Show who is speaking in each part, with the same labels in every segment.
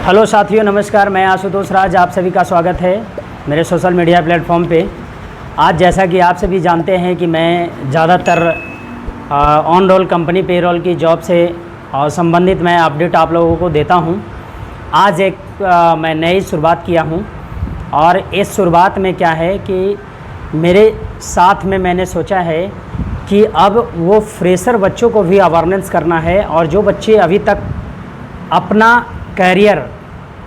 Speaker 1: Hello साथियों, नमस्कार। मैं आशुतोष राज, आप सभी का स्वागत है मेरे सोशल मीडिया प्लेटफॉर्म पे। आज जैसा कि आप सभी जानते हैं कि मैं ज़्यादातर ऑन रोल कंपनी पेरोल की जॉब से संबंधित मैं अपडेट आप लोगों को देता हूं। आज एक मैं नई शुरुआत किया हूं और इस शुरुआत में क्या है कि मेरे साथ में मैंने सोचा है कि अब वो फ्रेशर बच्चों को भी अवेयरनेस करना है और जो बच्चे अभी तक अपना कैरियर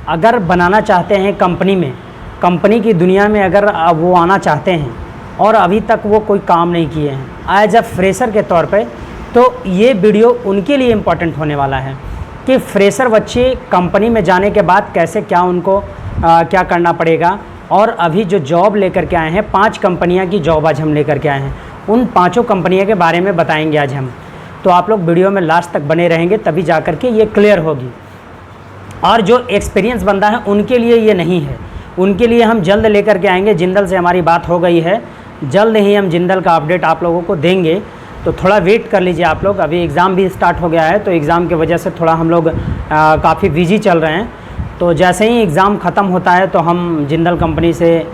Speaker 1: अगर बनाना चाहते हैं कंपनी की दुनिया में, अगर वो आना चाहते हैं और अभी तक वो कोई काम नहीं किए हैं एज अ फ्रेशर के तौर पे, तो ये वीडियो उनके लिए इम्पॉर्टेंट होने वाला है कि फ्रेशर बच्चे कंपनी में जाने के बाद कैसे क्या उनको क्या करना पड़ेगा। और अभी जो जॉब लेकर के आए हैं, 5 कंपनियां की जॉब आज हम लेकर के आए हैं, उन 5 कंपनियों के बारे में बताएंगे आज हम। तो आप लोग वीडियो में लास्ट तक बने रहेंगे, तभी जा कर के ये क्लियर होगी। और जो एक्सपीरियंस बंदा है उनके लिए ये नहीं है, उनके लिए हम जल्द लेकर के आएंगे। जिंदल से हमारी बात हो गई है, जल्द ही हम जिंदल का अपडेट आप लोगों को देंगे, तो थोड़ा वेट कर लीजिए आप लोग। अभी एग्ज़ाम भी स्टार्ट हो गया है, तो एग्ज़ाम की वजह से थोड़ा हम लोग काफ़ी बिजी चल रहे हैं। तो जैसे ही एग्ज़ाम ख़त्म होता है तो हम जिंदल कंपनी से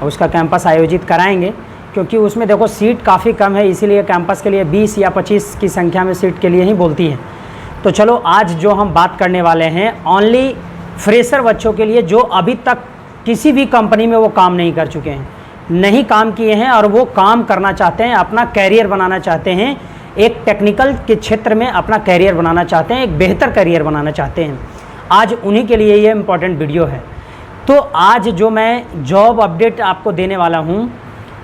Speaker 1: उसका कैंपस आयोजित कराएंगे, क्योंकि उसमें देखो सीट काफ़ी कम है, इसीलिए कैंपस के लिए 20 या 25 की संख्या में सीट के लिए ही बोलती है। तो चलो, आज जो हम बात करने वाले हैं ओनली फ्रेशर बच्चों के लिए जो अभी तक किसी भी कंपनी में वो काम नहीं कर चुके हैं, नहीं काम किए हैं और वो काम करना चाहते हैं, अपना कैरियर बनाना चाहते हैं, एक टेक्निकल के क्षेत्र में अपना कैरियर बनाना चाहते हैं, एक बेहतर कैरियर बनाना चाहते हैं। आज उन्हीं के लिए ये इम्पोर्टेंट वीडियो है। तो आज जो मैं जॉब अपडेट आपको देने वाला हूँ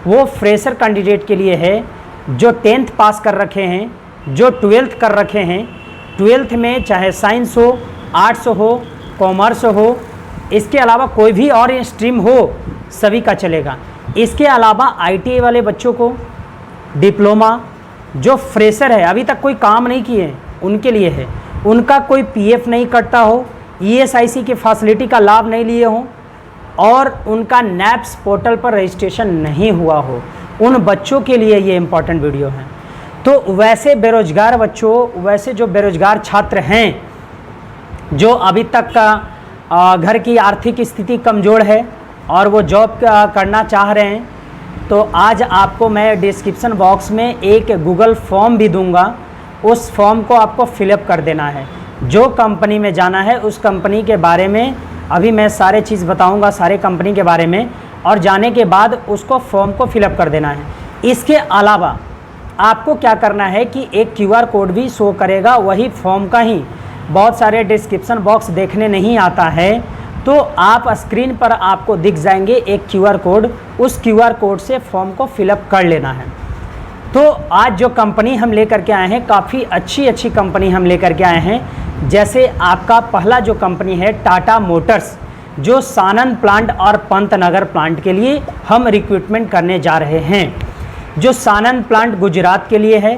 Speaker 1: वो फ्रेशर कैंडिडेट के लिए है जो 10th पास कर रखे हैं, जो 12th कर रखे हैं। 12th में चाहे साइंस हो, आर्ट्स हो, कॉमर्स हो, इसके अलावा कोई भी और स्ट्रीम हो, सभी का चलेगा। इसके अलावा ITI वाले बच्चों को डिप्लोमा, जो फ्रेशर है अभी तक कोई काम नहीं किए हैं, उनके लिए है। उनका कोई PF नहीं कटता हो, ESIC की फैसिलिटी का लाभ नहीं लिए हो और उनका NAPS पोर्टल पर रजिस्ट्रेशन नहीं हुआ हो, उन बच्चों के लिए ये इम्पॉर्टेंट वीडियो है। तो वैसे बेरोजगार बच्चों, वैसे जो बेरोजगार छात्र हैं, जो अभी तक का घर की आर्थिक स्थिति कमज़ोर है और वो जॉब करना चाह रहे हैं, तो आज आपको मैं डिस्क्रिप्शन बॉक्स में एक गूगल फॉर्म भी दूंगा। उस फॉर्म को आपको फिलअप कर देना है। जो कंपनी में जाना है उस कंपनी के बारे में अभी मैं सारे चीज़ बताऊंगा, सारे कंपनी के बारे में, और जाने के बाद उसको फॉर्म को फिलअप कर देना है। इसके अलावा आपको क्या करना है कि एक QR कोड भी शो करेगा, वही फॉर्म का ही। बहुत सारे डिस्क्रिप्शन बॉक्स देखने नहीं आता है, तो आप स्क्रीन पर आपको दिख जाएंगे एक QR कोड, उस QR कोड से फॉर्म को फिलअप कर लेना है। तो आज जो कंपनी हम लेकर के आए हैं, काफ़ी अच्छी कंपनी हम लेकर के आए हैं। जैसे आपका पहला जो कंपनी है टाटा मोटर्स, जो सानंद प्लांट और पंतनगर प्लांट के लिए हम रिक्रूटमेंट करने जा रहे हैं। जो सानंद प्लांट गुजरात के लिए है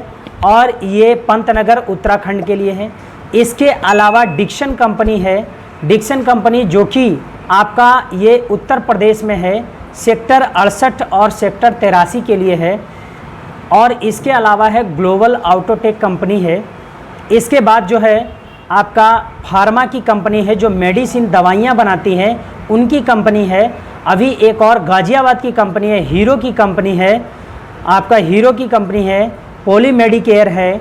Speaker 1: और ये पंतनगर उत्तराखंड के लिए है। इसके अलावा डिक्सन कंपनी है, डिक्सन कंपनी जो कि आपका ये उत्तर प्रदेश में है, सेक्टर 68 और सेक्टर 83 के लिए है। और इसके अलावा है ग्लोबल ऑटोटेक कंपनी है। इसके बाद जो है आपका फार्मा की कंपनी है, जो मेडिसिन दवाइयाँ बनाती हैं, उनकी कंपनी है। अभी एक और गाज़ियाबाद की कंपनी है, हीरो की कंपनी है, आपका हीरो की कंपनी है, पॉली मेडिकेयर है।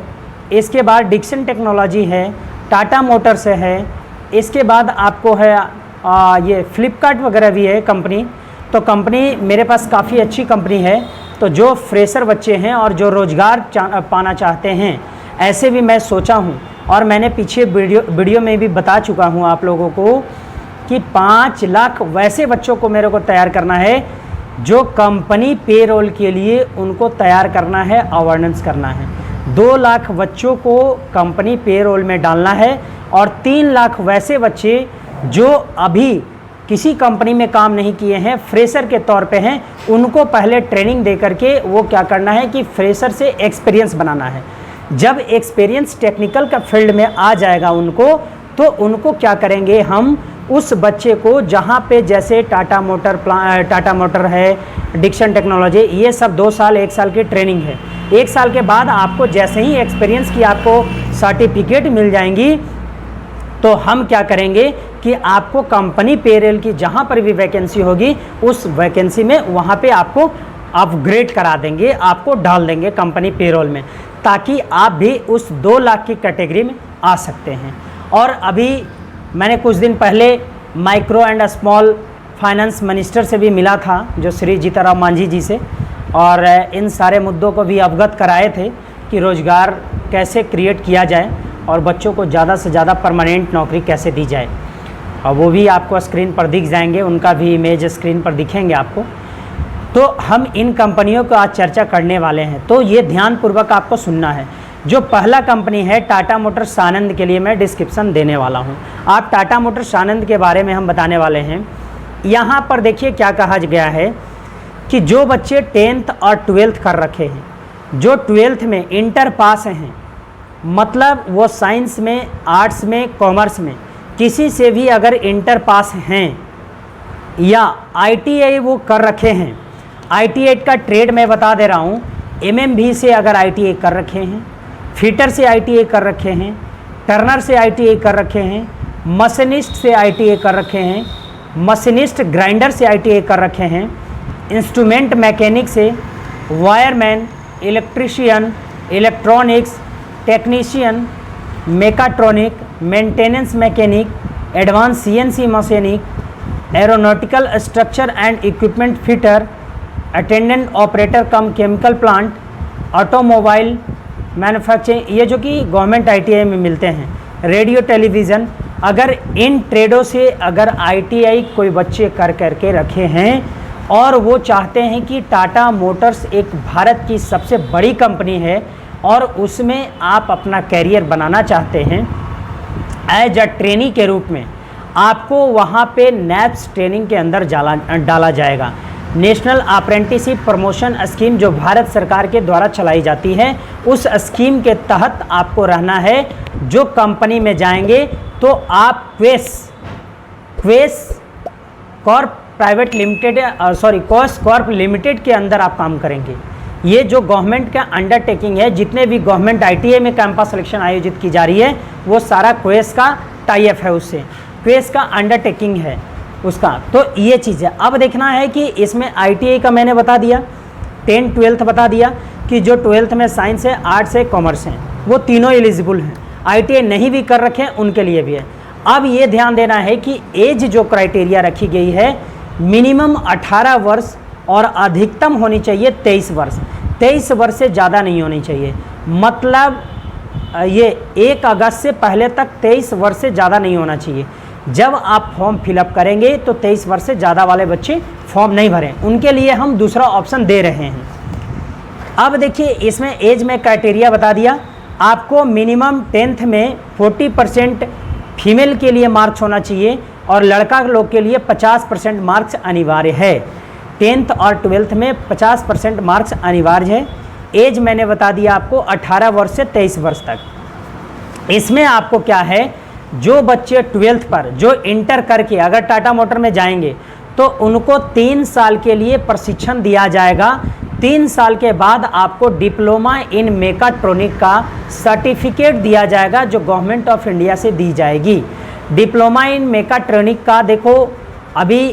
Speaker 1: इसके बाद डिक्सन टेक्नोलॉजी है, टाटा मोटर्स है। इसके बाद आपको है ये फ्लिपकार्ट वगैरह भी है कंपनी। तो कंपनी मेरे पास काफ़ी अच्छी कंपनी है। तो जो फ्रेशर बच्चे हैं और जो रोज़गार पाना चाहते हैं, ऐसे भी मैं सोचा हूँ और मैंने पीछे वीडियो में भी बता चुका हूँ आप लोगों को कि 5 लाख वैसे बच्चों को मेरे को तैयार करना है जो कंपनी पेरोल के लिए उनको तैयार करना है, अवेयरनेस करना है। 2 लाख बच्चों को कंपनी पेरोल में डालना है और 3 लाख वैसे बच्चे जो अभी किसी कंपनी में काम नहीं किए हैं, फ्रेशर के तौर पे हैं, उनको पहले ट्रेनिंग दे करके वो क्या करना है कि फ्रेशर से एक्सपीरियंस बनाना है। जब एक्सपीरियंस टेक्निकल का फील्ड में आ जाएगा उनको, तो उनको क्या करेंगे हम, उस बच्चे को जहाँ पे जैसे टाटा मोटर है, डिक्सन टेक्नोलॉजी, ये सब 2 साल 1 साल की ट्रेनिंग है। 1 साल के बाद आपको जैसे ही एक्सपीरियंस की आपको सर्टिफिकेट मिल जाएंगी, तो हम क्या करेंगे कि आपको कंपनी पेरोल की जहाँ पर भी वैकेंसी होगी उस वैकेंसी में वहाँ पे आपको अपग्रेड करा देंगे, आपको डाल देंगे कंपनी पेरोल में, ताकि आप भी उस 2 लाख की कैटेगरी में आ सकते हैं। और अभी मैंने कुछ दिन पहले micro and small finance minister से भी मिला था, जो श्री जीतन मांझी जी से, और इन सारे मुद्दों को भी अवगत कराए थे कि रोज़गार कैसे क्रिएट किया जाए और बच्चों को ज़्यादा से ज़्यादा परमानेंट नौकरी कैसे दी जाए। और वो भी आपको स्क्रीन पर दिख जाएंगे, उनका भी इमेज स्क्रीन पर दिखेंगे आपको। तो हम इन कंपनियों को आज चर्चा करने वाले हैं, तो ये ध्यानपूर्वक आपको सुनना है। जो पहला कंपनी है टाटा मोटर्स सानंद के लिए मैं डिस्क्रिप्शन देने वाला हूँ। आप टाटा मोटर्स सानंद के बारे में हम बताने वाले हैं। यहाँ पर देखिए क्या कहा गया है कि जो बच्चे 10th और 12th कर रखे हैं, जो 12th में इंटर पास हैं, मतलब वो साइंस में, आर्ट्स में, कॉमर्स में किसी से भी अगर इंटर पास हैं या ITI वो कर रखे हैं, ITI का ट्रेड मैं बता दे रहा हूँ, MMV से अगर ITI कर रखे हैं, फिटर से ITI कर रखे हैं, टर्नर से ITI कर रखे हैं, मशीनिस्ट से ITI कर रखे हैं, मशीनिस्ट ग्राइंडर से ITI कर रखे हैं, इंस्ट्रूमेंट मैकेनिक से, wireman, electrician, electronics technician, mechatronic, maintenance mechanic, advance CNC mechanic, aeronautical structure and equipment fitter, attendant operator come chemical plant, automobile manufacturing, ये जो कि गवर्नमेंट ITI में मिलते हैं, रेडियो टेलीविज़न। अगर इन ट्रेडों से अगर ITI कोई बच्चे कर करके रखे हैं और वो चाहते हैं कि टाटा मोटर्स एक भारत की सबसे बड़ी कंपनी है और उसमें आप अपना कैरियर बनाना चाहते हैं एज अ ट्रेनी के रूप में, आपको वहाँ पे NAPS ट्रेनिंग के अंदर डाला जाएगा। नेशनल अप्रेंटिसशिप प्रमोशन स्कीम जो भारत सरकार के द्वारा चलाई जाती है, उस स्कीम के तहत आपको रहना है। जो कंपनी में जाएंगे तो आप Quess Corp private limited Quess Corp limited के अंदर आप काम करेंगे। ये जो गवर्नमेंट का अंडरटेकिंग है, जितने भी गवर्नमेंट ITI में कैंपस सिलेक्शन आयोजित की जा रही है वो सारा क्वेस का टाई अप है, उससे क्वेस का अंडरटेकिंग है उसका। तो ये चीज़ है। अब देखना है कि इसमें ITI का मैंने बता दिया, 10th 12th बता दिया कि जो 12th में साइंस है, आर्ट्स है, कॉमर्स है, वो तीनों एलिजिबल हैं। ITI नहीं भी कर रखे हैं उनके लिए भी है। अब ये ध्यान देना है कि एज जो क्राइटेरिया रखी गई है, मिनिमम 18 वर्ष और अधिकतम होनी चाहिए 23 वर्ष। 23 वर्ष से ज़्यादा नहीं होनी चाहिए, मतलब ये 1 अगस्त से पहले तक 23 वर्ष से ज़्यादा नहीं होना चाहिए। जब आप फॉर्म फिलअप करेंगे तो 23 वर्ष से ज़्यादा वाले बच्चे फॉर्म नहीं भरें, उनके लिए हम दूसरा ऑप्शन दे रहे हैं। अब देखिए इसमें एज में क्राइटेरिया बता दिया आपको। मिनिमम 10th में 40% फीमेल के लिए मार्क्स होना चाहिए और लड़का लोग के लिए 50% मार्क्स अनिवार्य है। 10th और 12th में 50% मार्क्स अनिवार्य है। एज मैंने बता दिया आपको 18 वर्ष से 23 वर्ष तक। इसमें आपको क्या है, जो बच्चे 12th पर जो इंटर करके अगर टाटा मोटर में जाएंगे तो उनको 3 साल के लिए प्रशिक्षण दिया जाएगा। 3 साल के बाद आपको डिप्लोमा इन मेकाट्रॉनिक का सर्टिफिकेट दिया जाएगा, जो गवर्नमेंट ऑफ इंडिया से दी जाएगी। डिप्लोमा इन मेकाट्रॉनिक का देखो अभी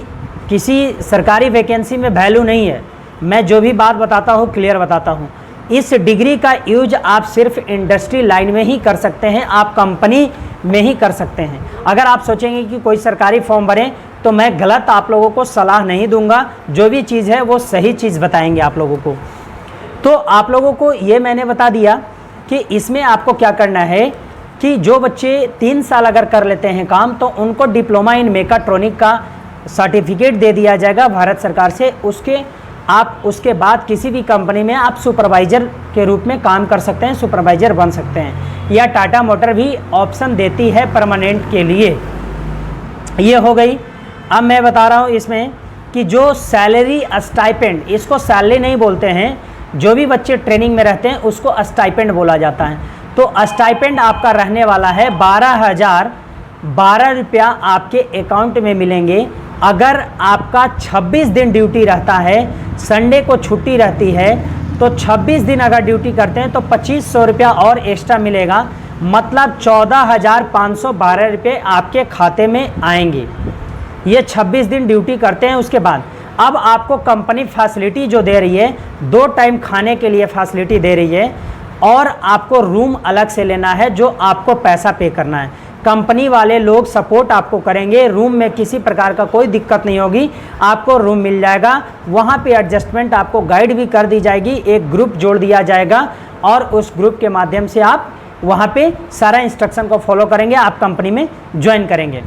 Speaker 1: किसी सरकारी वैकेंसी में वैल्यू नहीं है, मैं जो भी बात बताता हूँ क्लियर बताता हूँ। इस डिग्री का यूज आप सिर्फ इंडस्ट्री लाइन में ही कर सकते हैं, आप कंपनी में ही कर सकते हैं। अगर आप सोचेंगे कि कोई सरकारी फॉर्म भरें तो मैं गलत आप लोगों को सलाह नहीं दूंगा, जो भी चीज़ है वो सही चीज़ बताएंगे आप लोगों को। तो आप लोगों को ये मैंने बता दिया कि इसमें आपको क्या करना है कि जो बच्चे 3 साल अगर कर लेते हैं काम तो उनको डिप्लोमा इन मेकाट्रॉनिक का सर्टिफिकेट दे दिया जाएगा भारत सरकार से। आप उसके बाद किसी भी कंपनी में आप सुपरवाइज़र के रूप में काम कर सकते हैं, सुपरवाइज़र बन सकते हैं, या टाटा मोटर भी ऑप्शन देती है परमानेंट के लिए। ये हो गई। अब मैं बता रहा हूँ इसमें कि जो सैलरी स्टाइपेंड, इसको सैलरी नहीं बोलते हैं, जो भी बच्चे ट्रेनिंग में रहते हैं उसको स्टाइपेंड बोला जाता है। तो स्टाइपेंड आपका रहने वाला है 12,012 रुपया आपके अकाउंट में मिलेंगे। अगर आपका 26 दिन ड्यूटी रहता है, संडे को छुट्टी रहती है, तो 26 दिन अगर ड्यूटी करते हैं तो 2500 रुपया और एक्स्ट्रा मिलेगा। मतलब 14,512 रुपये आपके खाते में आएंगे। ये 26 दिन ड्यूटी करते हैं। उसके बाद अब आपको कंपनी फैसिलिटी जो दे रही है, 2 टाइम खाने के लिए फैसिलिटी दे रही है और आपको रूम अलग से लेना है जो आपको पैसा पे करना है। कंपनी वाले लोग सपोर्ट आपको करेंगे, रूम में किसी प्रकार का कोई दिक्कत नहीं होगी, आपको रूम मिल जाएगा। वहाँ पे एडजस्टमेंट आपको गाइड भी कर दी जाएगी, एक ग्रुप जोड़ दिया जाएगा और उस ग्रुप के माध्यम से आप वहाँ पे सारा इंस्ट्रक्शन को फॉलो करेंगे, आप कंपनी में ज्वाइन करेंगे।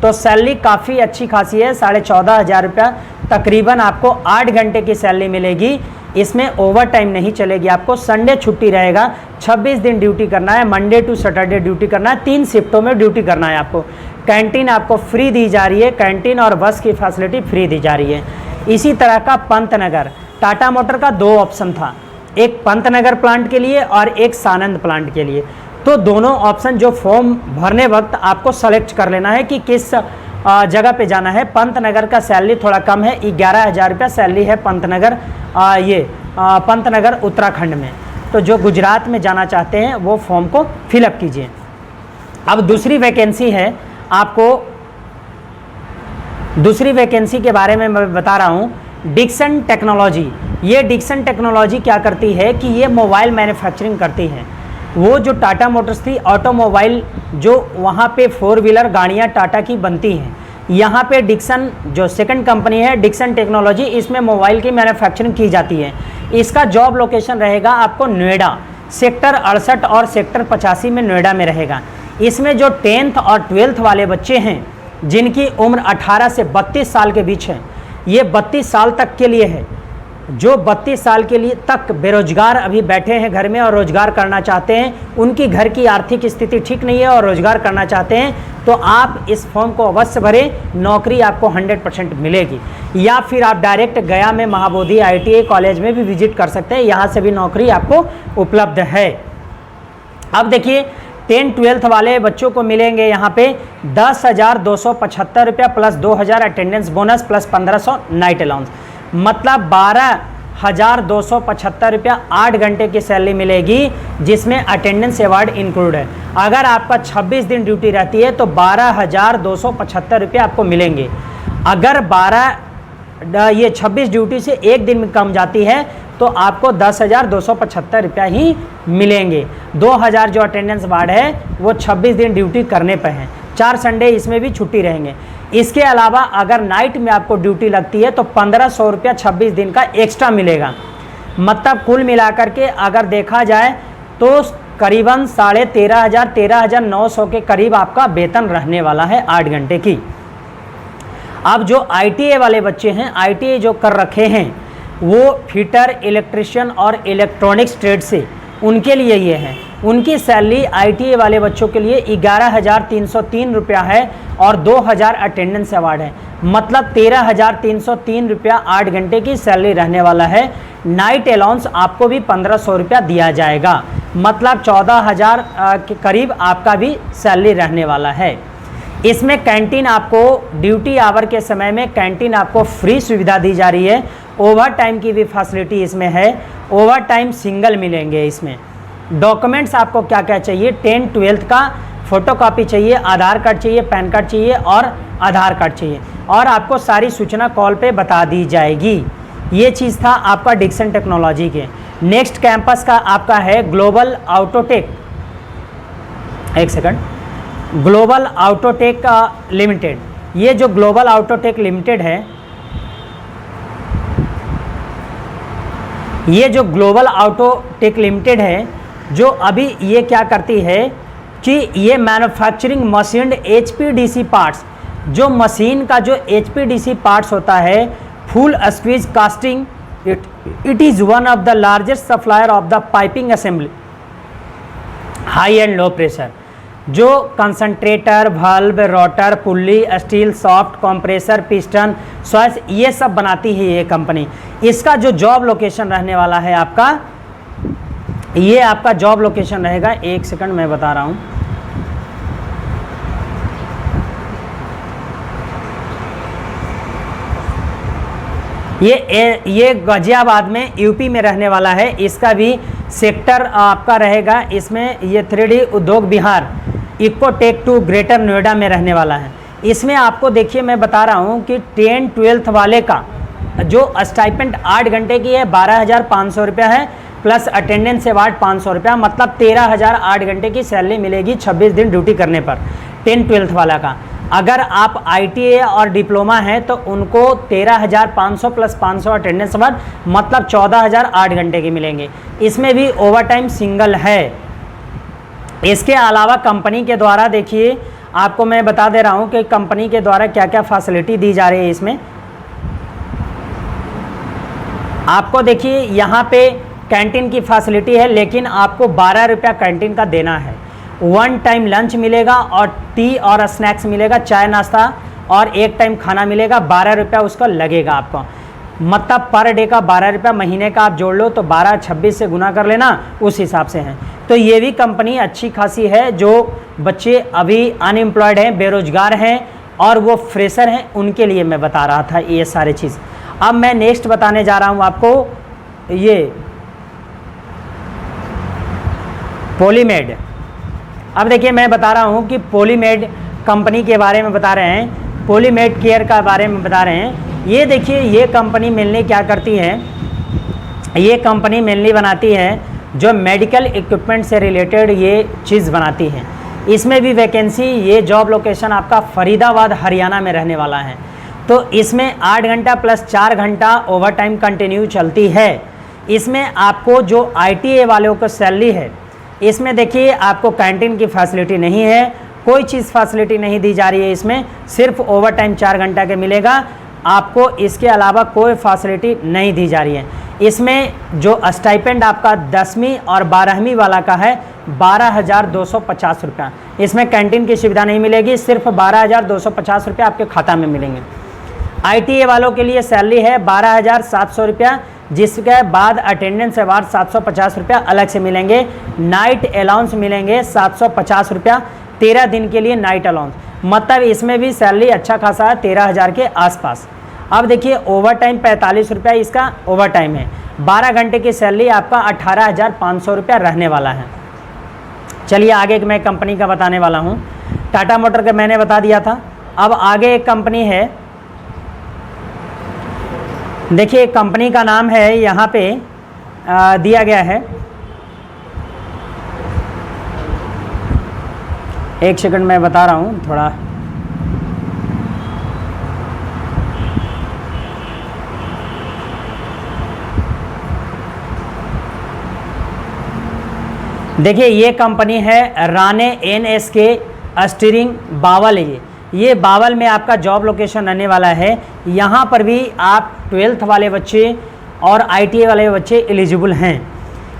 Speaker 1: तो सैलरी काफ़ी अच्छी खासी है, 14,500 रुपया तकरीबन आपको 8 घंटे की सैलरी मिलेगी। इसमें ओवर टाइम नहीं चलेगी, आपको संडे छुट्टी रहेगा, 26 दिन ड्यूटी करना है, मंडे टू सैटरडे ड्यूटी करना है, 3 शिफ्टों में ड्यूटी करना है आपको। कैंटीन आपको फ्री दी जा रही है, कैंटीन और बस की फैसिलिटी फ्री दी जा रही है। इसी तरह का पंतनगर, टाटा मोटर का 2 ऑप्शन था, एक पंतनगर प्लांट के लिए और एक सानंद प्लांट के लिए। तो दोनों ऑप्शन जो फॉर्म भरने वक्त आपको सेलेक्ट कर लेना है कि किस जगह पे जाना है। पंतनगर का सैलरी थोड़ा कम है, 11,000 रुपया सैलरी है पंतनगर, पंतनगर उत्तराखंड में। तो जो गुजरात में जाना चाहते हैं वो फॉर्म को फिलअप कीजिए। अब दूसरी वैकेंसी है, आपको दूसरी वैकेंसी के बारे में मैं बता रहा हूँ, डिक्सन टेक्नोलॉजी। ये डिक्सन टेक्नोलॉजी क्या करती है कि ये मोबाइल मैन्युफैक्चरिंग करती है। वो जो टाटा मोटर्स थी, ऑटोमोबाइल जो वहाँ पे 4 व्हीलर गाड़ियाँ टाटा की बनती हैं, यहाँ पे डिक्सन जो सेकंड कंपनी है डिक्सन टेक्नोलॉजी, इसमें मोबाइल की मैन्युफैक्चरिंग की जाती है। इसका जॉब लोकेशन रहेगा आपको नोएडा, सेक्टर 68 और सेक्टर 85 में नोएडा में रहेगा। इसमें जो 10th और 12th वाले बच्चे हैं जिनकी उम्र 18 से 32 साल के बीच है, ये 32 साल तक के लिए है। जो 32 साल के लिए तक बेरोजगार अभी बैठे हैं घर में और रोजगार करना चाहते हैं, उनकी घर की आर्थिक स्थिति ठीक नहीं है और रोजगार करना चाहते हैं, तो आप इस फॉर्म को अवश्य भरें, नौकरी आपको 100% मिलेगी। या फिर आप डायरेक्ट गया में महाबोधि ITI कॉलेज में भी विजिट कर सकते हैं, यहाँ से भी नौकरी आपको उपलब्ध है। अब देखिए 10th-12th वाले बच्चों को मिलेंगे यहाँ पे 10,275 रुपया plus 2,000 attendance bonus plus 1,500 night allowance, मतलब 12,275 रुपया 8 घंटे की सैलरी मिलेगी, जिसमें अटेंडेंस अवार्ड इंक्लूड है। अगर आपका 26 दिन ड्यूटी रहती है तो 12,275 रुपये आपको मिलेंगे। अगर 26 ड्यूटी से एक दिन में कम जाती है तो आपको 10,275 रुपया ही मिलेंगे। 2,000 जो अटेंडेंस अवार्ड है वो 26 दिन ड्यूटी करने पर है, 4 संडे इसमें भी छुट्टी रहेंगे। इसके अलावा अगर नाइट में आपको ड्यूटी लगती है तो 1,500 रुपया 26 दिन का एक्स्ट्रा मिलेगा। मतलब कुल मिलाकर के अगर देखा जाए तो करीबन 13,500 13,900 के करीब आपका वेतन रहने वाला है 8 घंटे की। अब जो ITI वाले बच्चे हैं, ITI जो कर रखे हैं वो फिटर, इलेक्ट्रिशियन और इलेक्ट्रॉनिक्स ट्रेड से, उनके लिए ये है। उनकी सैलरी ITI वाले बच्चों के लिए 11,303 रुपया है और 2,000 अटेंडेंस अवार्ड है, मतलब 13,303 रुपया 8 घंटे की सैलरी रहने वाला है। नाइट अलाउंस आपको भी 1,500 रुपया दिया जाएगा, मतलब 14,000 के करीब आपका भी सैलरी रहने वाला है। इसमें कैंटीन आपको ड्यूटी आवर के समय में कैंटीन आपको फ्री सुविधा दी जा रही है। ओवर टाइम की भी फैसिलिटी इसमें है, ओवर टाइम सिंगल मिलेंगे। इसमें डॉक्यूमेंट्स आपको क्या क्या चाहिए, 10th-12th का फोटोकॉपी चाहिए, आधार कार्ड चाहिए, पैन कार्ड चाहिए और आधार कार्ड चाहिए, और आपको सारी सूचना कॉल पे बता दी जाएगी। ये चीज़ था आपका डिक्सन टेक्नोलॉजी के। नेक्स्ट कैंपस का आपका है ग्लोबल ऑटोटेक, एक सेकंड, ग्लोबल ऑटोटेक लिमिटेड। ये जो ग्लोबल ऑटोटेक लिमिटेड है, ये जो ग्लोबल ऑटोटेक लिमिटेड है, जो अभी ये क्या करती है कि ये मैन्युफैक्चरिंग मशीन HPDC पार्ट्स, जो मशीन का जो HPDC पार्ट्स होता है, full squeeze casting, it is one of the largest supplier of the piping assembly high and low pressure. जो concentrator, valve, rotor, pulley, steel, soft, compressor, piston, सॉइस, ये सब बनाती है ये कंपनी। इसका जो जॉब लोकेशन रहने वाला है आपका, ये आपका जॉब लोकेशन रहेगा, एक सेकंड मैं बता रहा हूँ, ये गाजियाबाद में यूपी में रहने वाला है। इसका भी सेक्टर आपका रहेगा इसमें ये 3D उद्योग विहार इकोटेक 2 ग्रेटर नोएडा में रहने वाला है। इसमें आपको देखिए मैं बता रहा हूँ कि 10-12 वाले का जो स्टाइपेंट 8 घंटे की है 12,500 रुपया है, प्लस अटेंडेंस अवार्ड 500 रुपया, मतलब 13,000 8 घंटे की सैलरी मिलेगी 26 दिन ड्यूटी करने पर 10-12 वाला का। अगर आप ITA और डिप्लोमा है तो उनको 13,500 प्लस 500 अटेंडेंस अवार्ड, मतलब 14,000 8 घंटे की मिलेंगे। इसमें भी ओवर टाइम सिंगल है। इसके अलावा कंपनी के द्वारा देखिए आपको मैं बता दे रहा हूँ कि कंपनी के द्वारा क्या क्या फैसिलिटी दी जा रही है। इसमें आपको देखिए यहाँ पे कैंटीन की फैसिलिटी है, लेकिन आपको 12 रुपया कैंटीन का देना है। 1 टाइम लंच मिलेगा और टी और स्नैक्स मिलेगा, चाय नाश्ता, और 1 टाइम खाना मिलेगा। 12 रुपया उसका लगेगा आपको, मतलब पर डे का 12 रुपया, महीने का आप जोड़ लो तो 12-26 से गुना कर लेना, उस हिसाब से है। तो ये भी कंपनी अच्छी खासी है। जो बच्चे अभी अनएम्प्लॉयड हैं, बेरोजगार हैं और वो फ्रेशर हैं, उनके लिए मैं बता रहा था ये सारी चीज़। अब मैं नेक्स्ट बताने जा रहा हूँ आपको ये पॉलीमेड। अब देखिए मैं बता रहा हूँ कि पॉलीमेड कंपनी के बारे में बता रहे हैं, पॉलीमेड केयर का बारे में बता रहे हैं। ये देखिए ये कंपनी मेनली क्या करती है, ये कंपनी मेनली बनाती है जो मेडिकल इक्विपमेंट से रिलेटेड ये चीज़ बनाती है। इसमें भी वैकेंसी, ये जॉब लोकेशन आपका फरीदाबाद हरियाणा में रहने वाला है। तो इसमें 8 घंटा प्लस 4 घंटा ओवर टाइम कंटिन्यू चलती है। इसमें आपको जो ITA वालों को सैलरी है, इसमें देखिए आपको कैंटीन की फैसिलिटी नहीं है, कोई चीज़ फैसिलिटी नहीं दी जा रही है। इसमें सिर्फ ओवर टाइम 4 घंटा के मिलेगा आपको, इसके अलावा कोई फैसिलिटी नहीं दी जा रही है। इसमें जो स्टाइपेंड आपका 10वीं और 12वीं वाला का है 12,250 रुपया। इसमें कैंटीन की सुविधा नहीं मिलेगी, सिर्फ 12,250 रुपया आपके खाता में मिलेंगे। ITA वालों के लिए सैलरी है 12,700 रुपया, जिसके बाद अटेंडेंस अवार्ड 750 रुपया अलग से मिलेंगे। नाइट अलाउंस मिलेंगे 750 रुपया, 13 दिन के लिए नाइट अलाउंस, मतलब इसमें भी सैलरी अच्छा खासा है 13,000 के आसपास। अब देखिए ओवर टाइम 45 रुपया इसका ओवर टाइम है। 12 घंटे की सैलरी आपका 18,500 रुपया रहने वाला है। चलिए आगे मैं कंपनी का बताने वाला हूँ। टाटा मोटर का मैंने बता दिया था। अब आगे एक कंपनी है, देखिए कंपनी का नाम है यहाँ पे दिया गया है, एक सेकंड मैं बता रहा हूँ थोड़ा। देखिए ये कंपनी है राणे NSK स्टीयरिंग बावल है। ये बावल में आपका जॉब लोकेशन रहने वाला है। यहाँ पर भी आप 12th वाले बच्चे और ITA वाले बच्चे एलिजिबल हैं।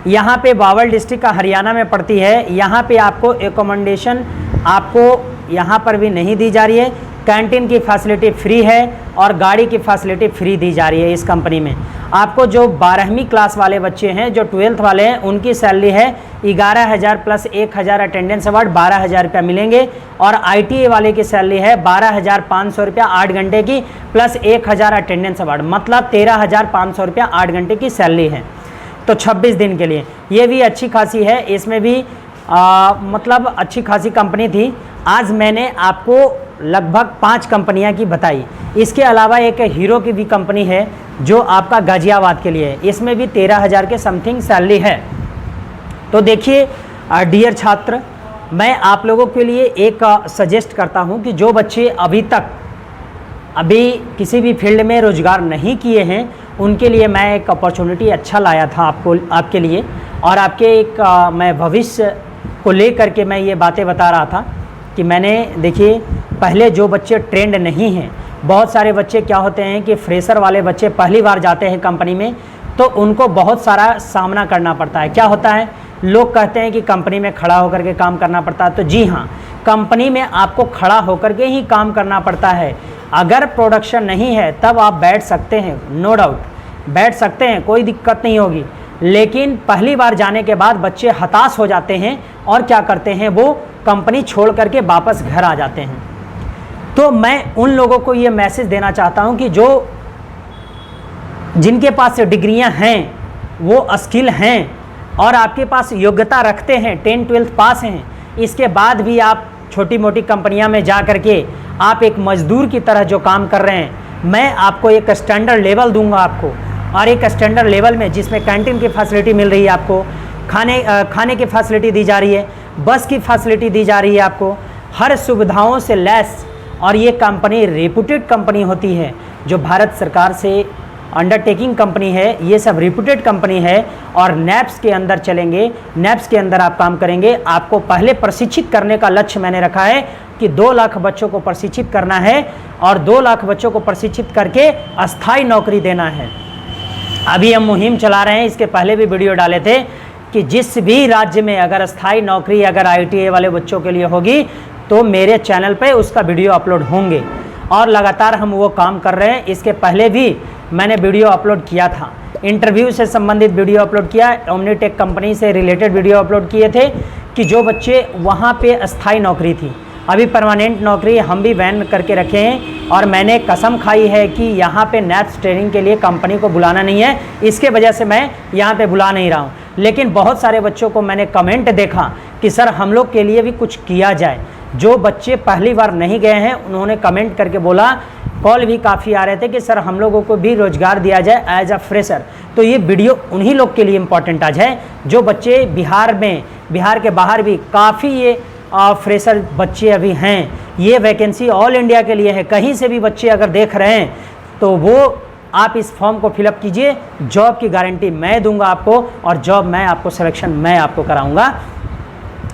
Speaker 1: यहाँ पे बावल डिस्ट्रिक्ट का हरियाणा में पड़ती है। यहाँ पे आपको एकोमोडेशन आपको यहाँ पर भी नहीं दी जा रही है। कैंटीन की फैसिलिटी फ्री है और गाड़ी की फैसिलिटी फ्री दी जा रही है इस कंपनी में। आपको जो 12वीं क्लास वाले बच्चे हैं, जो 12th वाले हैं, उनकी सैलरी है 11,000 प्लस 1,000 अटेंडेंस अवार्ड 12,000 रुपया मिलेंगे। और ITA वाले की सैलरी है 12,500 रुपया 8 घंटे की, प्लस 1,000 अटेंडेंस अवार्ड, मतलब 13,500 रुपया 8 घंटे की सैलरी है। तो 26 दिन के लिए ये भी अच्छी खासी है। इसमें भी मतलब अच्छी खासी कंपनी थी। आज मैंने आपको लगभग 5 कंपनियां की बताई। इसके अलावा एक हीरो की भी कंपनी है जो आपका गाजियाबाद के लिए है। इसमें भी 13,000 के समथिंग सैलरी है। तो देखिए डियर छात्र, मैं आप लोगों के लिए एक सजेस्ट करता हूं कि जो बच्चे अभी किसी भी फील्ड में रोज़गार नहीं किए हैं, उनके लिए मैं एक अपॉर्चुनिटी अच्छा लाया था आपके लिए, और आपके एक मैं भविष्य को लेकर के मैं ये बातें बता रहा था कि मैंने देखिए पहले जो बच्चे ट्रेंड नहीं हैं, बहुत सारे बच्चे क्या होते हैं कि फ्रेशर वाले बच्चे पहली बार जाते हैं कंपनी में, तो उनको बहुत सारा सामना करना पड़ता है। क्या होता है, लोग कहते हैं कि कंपनी में खड़ा होकर के काम करना पड़ता है। तो जी हाँ, कंपनी में आपको खड़ा होकर के ही काम करना पड़ता है। अगर प्रोडक्शन नहीं है तब आप बैठ सकते हैं, नो डाउट बैठ सकते हैं, कोई दिक्कत नहीं होगी। लेकिन पहली बार जाने के बाद बच्चे हताश हो जाते हैं और क्या करते हैं, वो कंपनी छोड़ करके वापस घर आ जाते हैं। तो मैं उन लोगों को ये मैसेज देना चाहता हूँ कि जिनके पास डिग्रियां हैं, वो स्किल हैं, और आपके पास योग्यता रखते हैं, 10-12 पास हैं, इसके बाद भी आप छोटी मोटी कंपनियां में जा करके आप एक मजदूर की तरह जो काम कर रहे हैं, मैं आपको एक स्टैंडर्ड लेवल दूंगा आपको, और एक स्टैंडर्ड लेवल में जिसमें कैंटीन की फैसिलिटी मिल रही है आपको, खाने की फैसिलिटी दी जा रही है, बस की फैसिलिटी दी जा रही है आपको, हर सुविधाओं से लैस। और ये कंपनी रेपुटेड कंपनी होती है, जो भारत सरकार से अंडरटेकिंग कंपनी है, ये सब रेपुटेड कंपनी है और नैप्स के अंदर चलेंगे, नैप्स के अंदर आप काम करेंगे। आपको पहले प्रशिक्षित करने का लक्ष्य मैंने रखा है कि 2 लाख बच्चों को प्रशिक्षित करना है और 2 लाख बच्चों को प्रशिक्षित करके अस्थायी नौकरी देना है। अभी हम मुहिम चला रहे हैं, इसके पहले भी वीडियो डाले थे कि जिस भी राज्य में अगर अस्थायी नौकरी अगर ITA वाले बच्चों के लिए होगी तो मेरे चैनल पे उसका वीडियो अपलोड होंगे, और लगातार हम वो काम कर रहे हैं। इसके पहले भी मैंने वीडियो अपलोड किया था, इंटरव्यू से संबंधित वीडियो अपलोड किया, ओमनीटेक कंपनी से रिलेटेड वीडियो अपलोड किए थे कि जो बच्चे वहाँ पे अस्थायी नौकरी थी, अभी परमानेंट नौकरी हम भी बैन करके रखे हैं। और मैंने कसम खाई है कि यहाँ पे नैप्स ट्रेनिंग के लिए कंपनी को बुलाना नहीं है, इसके वजह से मैं यहाँ पे बुला नहीं रहा हूँ। लेकिन बहुत सारे बच्चों को मैंने कमेंट देखा कि सर हम लोग के लिए भी कुछ किया जाए। जो बच्चे पहली बार नहीं गए हैं उन्होंने कमेंट करके बोला, कॉल भी काफ़ी आ रहे थे कि सर हम लोगों को भी रोज़गार दिया जाए एज अ फ्रेशर। तो ये वीडियो उन्हीं लोग के लिए इम्पॉर्टेंट आज है जो बच्चे बिहार में, बिहार के बाहर भी काफ़ी ये फ्रेशर बच्चे अभी हैं। ये वैकेंसी ऑल इंडिया के लिए है, कहीं से भी बच्चे अगर देख रहे हैं तो वो आप इस फॉर्म को फिलअप कीजिए, जॉब की गारंटी मैं दूंगा आपको, और जॉब मैं आपको, सिलेक्शन मैं आपको कराऊंगा,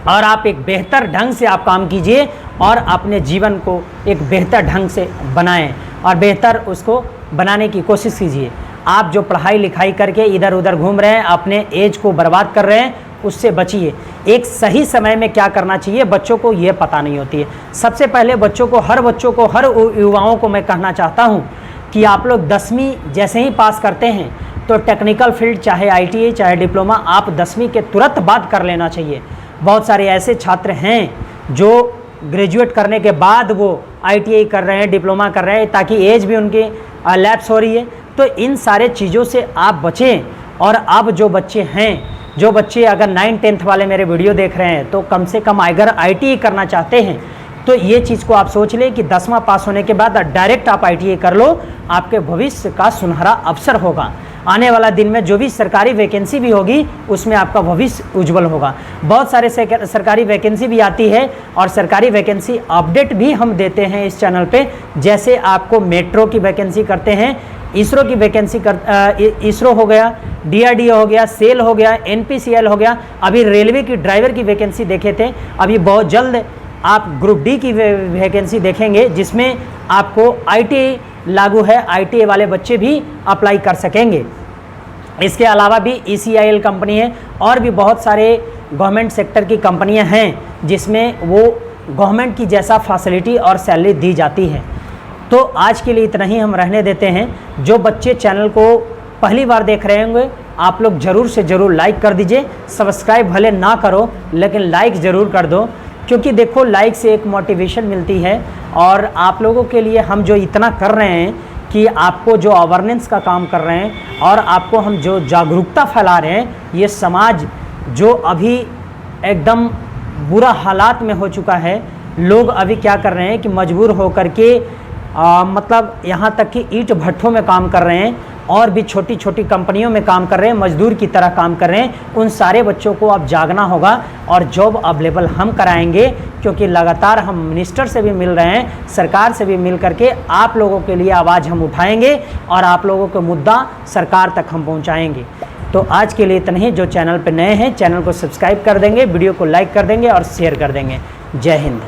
Speaker 1: और आप एक बेहतर ढंग से आप काम कीजिए और अपने जीवन को एक बेहतर ढंग से बनाएं और बेहतर उसको बनाने की कोशिश कीजिए। आप जो पढ़ाई लिखाई करके इधर उधर घूम रहे हैं, अपने एज को बर्बाद कर रहे हैं, उससे बचिए। एक सही समय में क्या करना चाहिए बच्चों को ये पता नहीं होती है। सबसे पहले बच्चों को, हर युवाओं को मैं कहना चाहता हूँ कि आप लोग 10वीं जैसे ही पास करते हैं तो टेक्निकल फील्ड, चाहे ITA चाहे डिप्लोमा, आप 10वीं के तुरंत बाद कर लेना चाहिए। बहुत सारे ऐसे छात्र हैं जो ग्रेजुएट करने के बाद वो ITA कर रहे हैं, डिप्लोमा कर रहे हैं, ताकि एज भी उनकी लैप्स हो रही है। तो इन सारे चीज़ों से आप बचें। और अब जो बच्चे हैं, जो बच्चे अगर 9-10th वाले मेरे वीडियो देख रहे हैं तो कम से कम अगर ITA करना चाहते हैं तो ये चीज़ को आप सोच लें कि 10वां पास होने के बाद डायरेक्ट आप ITA कर लो, आपके भविष्य का सुनहरा अवसर होगा। आने वाला दिन में जो भी सरकारी वैकेंसी भी होगी उसमें आपका भविष्य उज्जवल होगा। बहुत सारे सरकारी वैकेंसी भी आती है और सरकारी वैकेंसी अपडेट भी हम देते हैं इस चैनल पे। जैसे आपको मेट्रो की वैकेंसी करते हैं, इसरो की वैकेंसी इसरो हो गया, DRDO हो गया, सेल हो गया, NPCL हो गया। अभी रेलवे की ड्राइवर की वैकेंसी देखे थे, अभी बहुत जल्द आप ग्रुप D की वैकेंसी देखेंगे जिसमें आपको ITA लागू है, ITA वाले बच्चे भी अप्लाई कर सकेंगे। इसके अलावा भी ECIL कंपनी है और भी बहुत सारे गवर्नमेंट सेक्टर की कंपनियां हैं जिसमें वो गवर्नमेंट की जैसा फैसिलिटी और सैलरी दी जाती है। तो आज के लिए इतना ही हम रहने देते हैं। जो बच्चे चैनल को पहली बार देख रहे होंगे आप लोग ज़रूर से ज़रूर लाइक कर दीजिए। सब्सक्राइब भले ना करो लेकिन लाइक ज़रूर कर दो, क्योंकि देखो लाइक से एक मोटिवेशन मिलती है। और आप लोगों के लिए हम जो इतना कर रहे हैं कि आपको जो अवेयरनेस का काम कर रहे हैं और आपको हम जो जागरूकता फैला रहे हैं, ये समाज जो अभी एकदम बुरा हालात में हो चुका है, लोग अभी क्या कर रहे हैं कि मजबूर होकर के मतलब यहाँ तक कि ईंट भट्ठों में काम कर रहे हैं और भी छोटी छोटी कंपनियों में काम कर रहे हैं, मजदूर की तरह काम कर रहे हैं। उन सारे बच्चों को अब जागना होगा और जॉब अवेलेबल हम कराएंगे, क्योंकि लगातार हम मिनिस्टर से भी मिल रहे हैं, सरकार से भी मिल करके आप लोगों के लिए आवाज़ हम उठाएंगे और आप लोगों का मुद्दा सरकार तक हम पहुंचाएंगे। तो आज के लिए इतना ही। जो चैनल पर नए हैं चैनल को सब्सक्राइब कर देंगे, वीडियो को लाइक कर देंगे और शेयर कर देंगे। जय हिंद।